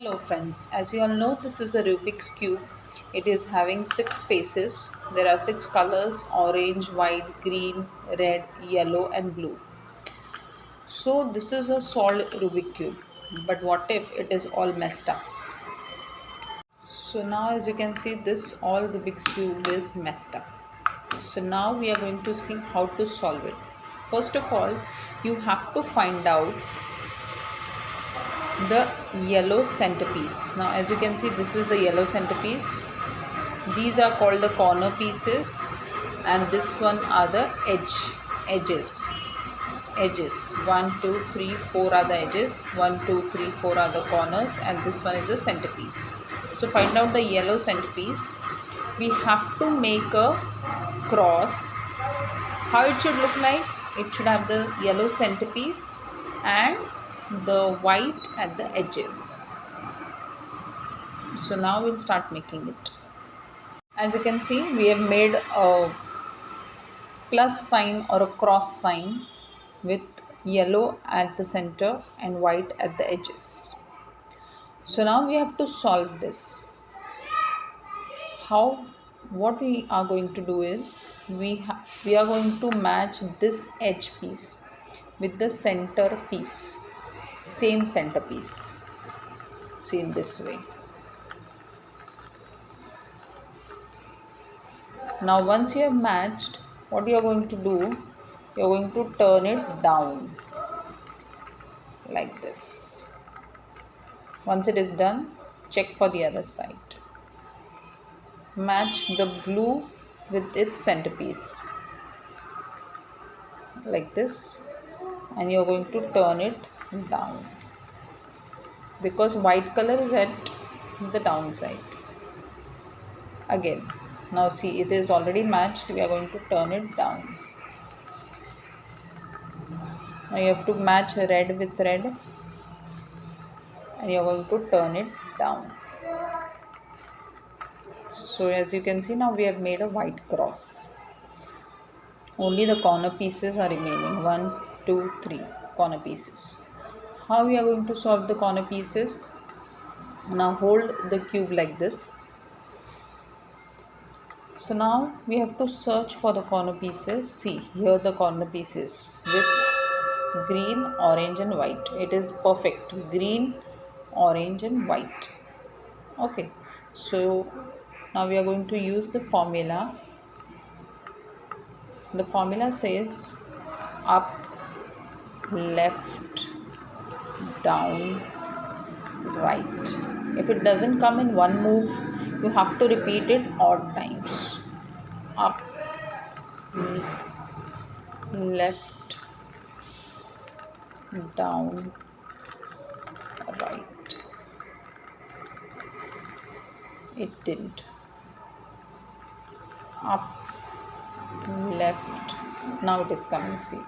Hello friends, as you all know, this is a Rubik's Cube. It is having 6 faces. There are 6 colors: orange, white, green, red, yellow and blue. So this is a solved Rubik Cube. But what if it is all messed up? So now as you can see, this all Rubik's Cube is messed up. So now we are going to see how to solve it. First of all, you have to find out the yellow centerpiece. Now as you can see, this is the yellow centerpiece. These are called the corner pieces, and this one are the edges. 1 2 3 4 are the edges, 1 2 3 4 are the corners, and this one is the centerpiece. So find out the yellow centerpiece. We have to make a cross. How it should look like? It should have the yellow centerpiece and the white at the edges. So now we'll start making it. As you can see, we have made a plus sign or a cross sign with yellow at the center and white at the edges. So now we have to solve this. How? What we are going to do is we are going to match this edge piece with the center piece, same center piece. See, in this way. Now once you have matched, what you are going to do, you are going to turn it down like this. Once it is done, check for the other side. Match the blue with its centerpiece like this, and you are going to turn it down because white color is at the downside. Again, now see, it is already matched. We are going to turn it down. Now you have to match red with red, and you are going to turn it down. So as you can see, now we have made a white cross. Only the corner pieces are remaining. 1 2 3 corner pieces. How we are going to solve the corner pieces? Now hold the cube like this. So now we have to search for the corner pieces. See, here the corner pieces with green, orange and white. It is perfect. Green, orange and white. Okay, so now we are going to use the formula. The formula says up, left, down, right. If it doesn't come in one move, you have to repeat it odd times. Up, left, down, right. It didn't. Up, left. Now it is coming. See,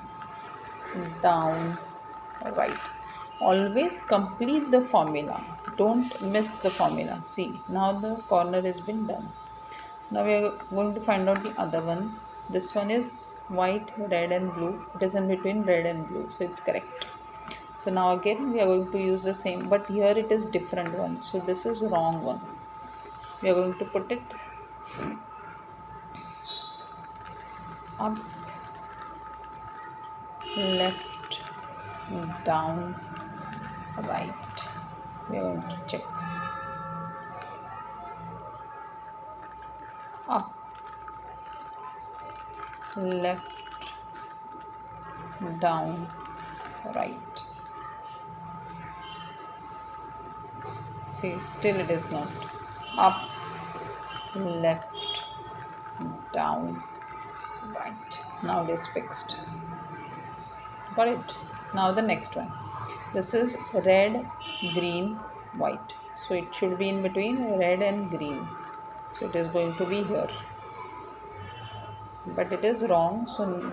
down, right. Always complete the formula. Don't miss the formula. See, now the corner has been done. Now we are going to find out the other one. This one is white, red and blue. It is in between red and blue, so it's correct. So now again we are going to use the same, but here it is different one. So this is wrong one. We are going to put it up, left, down, right. We are going to check. Up, left, down, right. See, still it is not. Up, left, down, right. Now it is fixed. Got it? Now the next one. This is red, green, white. So it should be in between red and green. So it is going to be here. But it is wrong.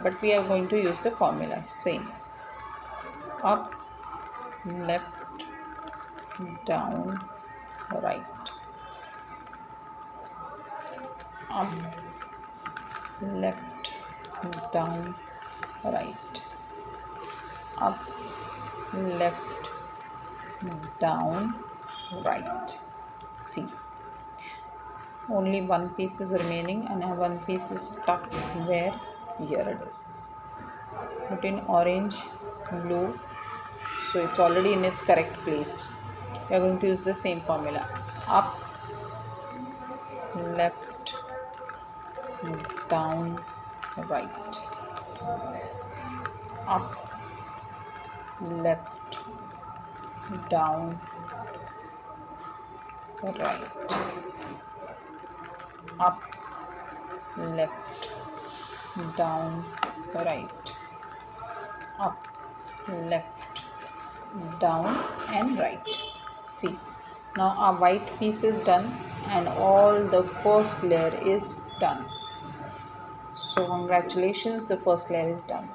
But we are going to use the formula. Same. Up, left, down, right. Up, left, down, right. Up, left, down, right. See, only one piece is remaining and one piece is stuck where? Here it is. Put in orange, blue, so it's already in its correct place. We are going to use the same formula. Up, left, down, right. Up, left, down, right. Up, left, down, right. Up, left, down and right. See, now our white piece is done and all the first layer is done. So congratulations, the first layer is done.